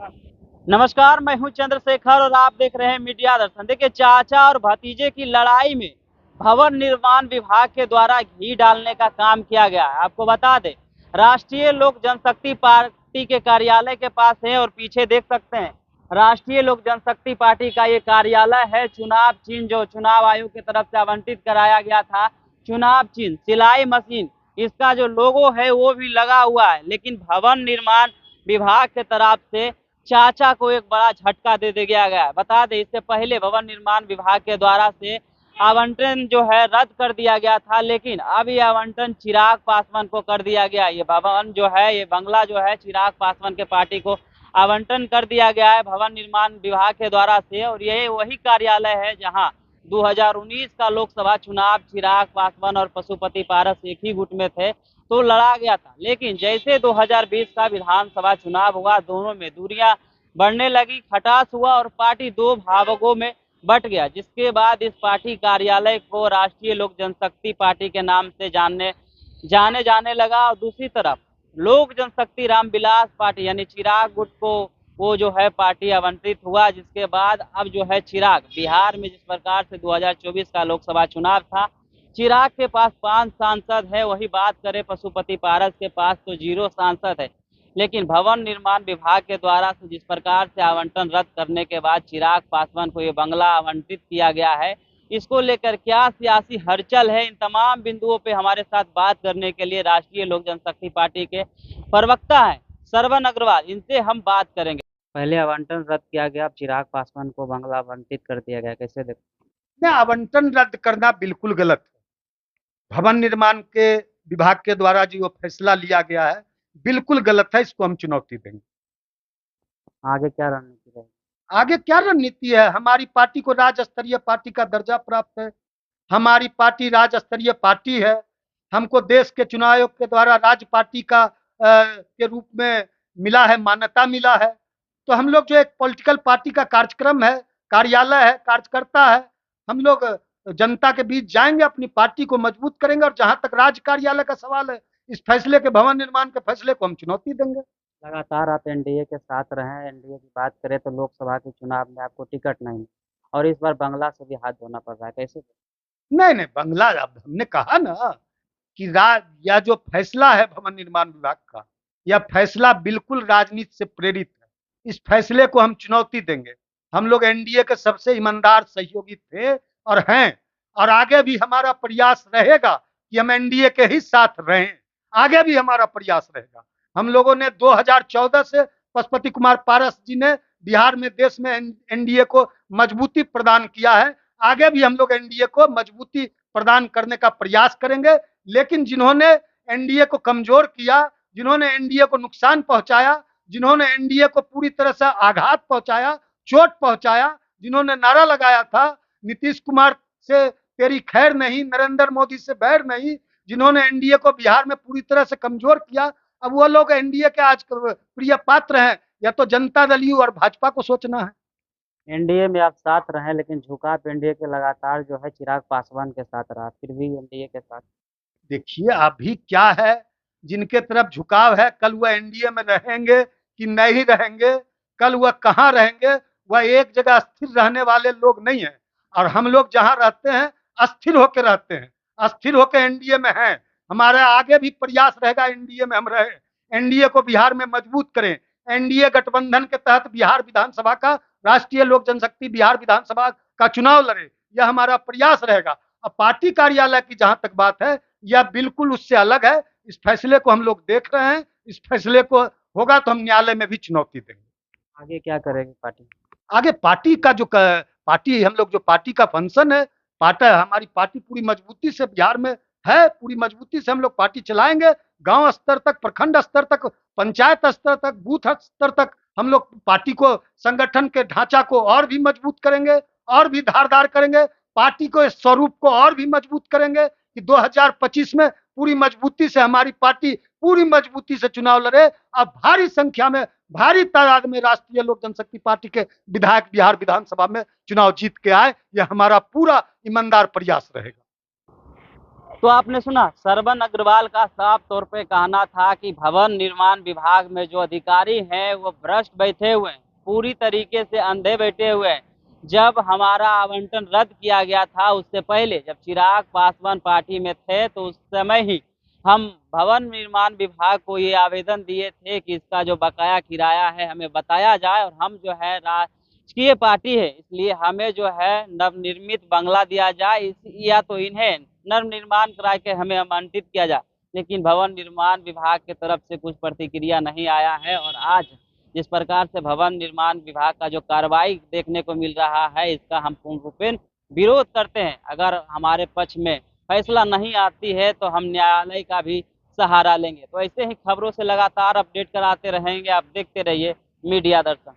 नमस्कार, मैं हूं चंद्रशेखर और आप देख रहे हैं मीडिया दर्शन। देखिए, चाचा और भतीजे की लड़ाई में भवन निर्माण विभाग के द्वारा घी डालने का काम किया गया है। आपको बता दें, राष्ट्रीय लोक जनशक्ति पार्टी के कार्यालय के पास है और पीछे देख सकते हैं राष्ट्रीय लोक जनशक्ति पार्टी का ये कार्यालय है। चुनाव चिन्ह जो चुनाव आयोग की तरफ से आवंटित कराया गया था, चुनाव चिन्ह सिलाई मशीन, इसका जो लोगो है वो भी लगा हुआ है। लेकिन भवन निर्माण विभाग की तरफ से चाचा को एक बड़ा झटका दे दिया गया है। बता दें, इससे पहले भवन निर्माण विभाग के द्वारा से आवंटन जो है रद्द कर दिया गया था, लेकिन अब ये आवंटन चिराग पासवान को कर दिया गया। ये भवन जो है, ये बंगला जो है, चिराग पासवान के पार्टी को आवंटन कर दिया गया है भवन निर्माण विभाग के द्वारा से। और ये वही कार्यालय है जहां 2019 का लोकसभा चुनाव चिराग पासवान और पशुपति पारस एक ही गुट में थे तो लड़ा गया था। लेकिन जैसे 2020 का विधानसभा चुनाव हुआ, दोनों में दूरियां बढ़ने लगी, खटास हुआ और पार्टी दो भागों में बट गया, जिसके बाद इस पार्टी कार्यालय को राष्ट्रीय लोक जनशक्ति पार्टी के नाम से जाने जाने लगा। और दूसरी तरफ लोक जनशक्ति रामविलास पार्टी यानी चिराग गुट को वो जो है पार्टी आवंटित हुआ, जिसके बाद अब जो है चिराग बिहार में जिस प्रकार से 2024 का लोकसभा चुनाव था, चिराग के पास 5 सांसद है। वही बात करें पशुपति पारस के पास तो 0 सांसद है। लेकिन भवन निर्माण विभाग के द्वारा से जिस प्रकार से आवंटन रद्द करने के बाद चिराग पासवान को ये बंगला आवंटित किया गया है, इसको लेकर क्या सियासी हलचल है, इन तमाम बिंदुओं पे हमारे साथ बात करने के लिए राष्ट्रीय लोक जनशक्ति पार्टी के प्रवक्ता हैं श्रवण अग्रवाल, इनसे हम बात करेंगे। पहले आवंटन रद्द किया गया, अब चिराग पासवान को बंगला आवंटित कर दिया गया, कैसे देखते में आवंटन रद्द करना बिल्कुल गलत है। भवन निर्माण के विभाग के द्वारा जो फैसला लिया गया है बिल्कुल गलत है। इसको हम चुनौती देंगे। हैं? आगे क्या रणनीति रहेगी? आगे क्या रणनीति है? हमारी पार्टी को राज्य स्तरीय पार्टी का दर्जा प्राप्त है। हमारी पार्टी राज्य स्तरीय पार्टी है। हमको देश के चुनाव आयोग के द्वारा राज्य पार्टी का के रूप में मिला है, मान्यता मिला है। तो हम लोग जो एक पॉलिटिकल पार्टी का कार्यक्रम है, कार्यालय है, कार्यकर्ता है, हम लोग जनता के बीच जाएंगे, अपनी पार्टी को मजबूत करेंगे। और जहां तक राज्य कार्यालय का सवाल है, इस फैसले के भवन निर्माण के फैसले को हम चुनौती देंगे। लगातार आप एनडीए के साथ रहे, एनडीए की बात करें तो लोकसभा के चुनाव में आपको टिकट नहीं और इस बार बंगला से भी हाथ धोना पड़ रहा है, कैसे? नहीं नहीं, बंगला अब हमने कहा ना कि या जो फैसला है भवन निर्माण विभाग का, यह फैसला बिल्कुल राजनीति से प्रेरित है। इस फैसले को हम चुनौती देंगे। हम लोग एनडीए के सबसे ईमानदार सहयोगी थे और हैं, और आगे भी हमारा प्रयास रहेगा कि हम एनडीए के ही साथ रहें। आगे भी हमारा प्रयास रहेगा। हम लोगों ने 2014 से पशुपति कुमार पारस जी ने बिहार में, देश में एनडीए को मजबूती प्रदान किया है। आगे भी हम लोग एनडीए को मजबूती प्रदान करने का प्रयास करेंगे। लेकिन जिन्होंने एनडीए को कमजोर किया, जिन्होंने एनडीए को नुकसान पहुंचाया, जिन्होंने एनडीए को पूरी तरह से आघात पहुंचाया, चोट पहुंचाया, जिन्होंने नारा लगाया था नीतीश कुमार से तेरी खैर नहीं, नरेंद्र मोदी से बैर नहीं, जिन्होंने एनडीए को बिहार में पूरी तरह से कमजोर किया, अब वो लोग एनडीए के आज प्रिय पात्र हैं। या तो जनता दल यू और भाजपा को सोचना है। एनडीए में आप साथ रहे, लेकिन झुकाव एनडीए के लगातार जो है चिराग पासवान के साथ रहा, फिर भी एनडीए के साथ। देखिए अभी क्या है, जिनके तरफ झुकाव है, कल वह एनडीए में रहेंगे कि नहीं रहेंगे, कल वह कहाँ रहेंगे, वह एक जगह स्थिर रहने वाले लोग नहीं है। और हम लोग जहां रहते हैं अस्थिर होकर रहते हैं, अस्थिर होकर एनडीए में हैं। हमारा आगे भी प्रयास रहेगा एनडीए में हम रहे, एनडीए को बिहार में मजबूत करें। एनडीए गठबंधन के तहत बिहार विधानसभा का, राष्ट्रीय लोक जनशक्ति बिहार विधानसभा का चुनाव लड़े, यह हमारा प्रयास रहेगा। अब पार्टी कार्यालय की जहां तक बात है, यह बिल्कुल उससे अलग है। इस फैसले को हम लोग देख रहे हैं। इस फैसले को होगा तो हम न्यायालय में भी चुनौती देंगे। आगे क्या करेगी पार्टी? आगे पार्टी का जो पार्टी हम लोग जो पार्टी का फंक्शन है, पार्टी हमारी पार्टी पूरी मजबूती से बिहार में है, पूरी मजबूती से हम लोग पार्टी चलाएंगे। गांव स्तर तक, प्रखंड स्तर तक, पंचायत स्तर तक, बूथ स्तर तक हम लोग पार्टी को, संगठन के ढांचा को और भी मजबूत करेंगे, और भी धारदार करेंगे। पार्टी को, इस स्वरूप को और भी मजबूत करेंगे कि 2025 में पूरी मजबूती से हमारी पार्टी पूरी मजबूती से चुनाव लड़े। अब भारी संख्या में, भारी तादाद में राष्ट्रीय लोक जनशक्ति पार्टी के विधायक बिहार विधानसभा में चुनाव जीत के आए। यह हमारा पूरा ईमानदार प्रयास रहेगा। तो आपने सुना, श्रवण अग्रवाल का साफ तौर पे कहना था कि भवन निर्माण विभाग में जो अधिकारी हैं वो भ्रष्ट बैठे हुए हैं, पूरी तरीके से अंधे बैठे हुए हैं। जब हमारा आवंटन रद्द किया गया था, उससे पहले जब चिराग पासवान पार्टी में थे, तो उस समय ही हम भवन निर्माण विभाग को ये आवेदन दिए थे कि इसका जो बकाया किराया है हमें बताया जाए, और हम जो है राजकीय पार्टी है, इसलिए हमें जो है नवनिर्मित बंगला दिया जाए, या तो इन्हें नवनिर्माण करा के हमें आवंटित किया जाए। लेकिन भवन निर्माण विभाग की तरफ से कुछ प्रतिक्रिया नहीं आया है, और आज जिस प्रकार से भवन निर्माण विभाग का जो कार्रवाई देखने को मिल रहा है, इसका हम पूर्ण रूपेण विरोध करते हैं। अगर हमारे पक्ष में फैसला नहीं आती है तो हम न्यायालय का भी सहारा लेंगे। तो ऐसे ही खबरों से लगातार अपडेट कराते रहेंगे, आप देखते रहिए मीडिया दर्शन।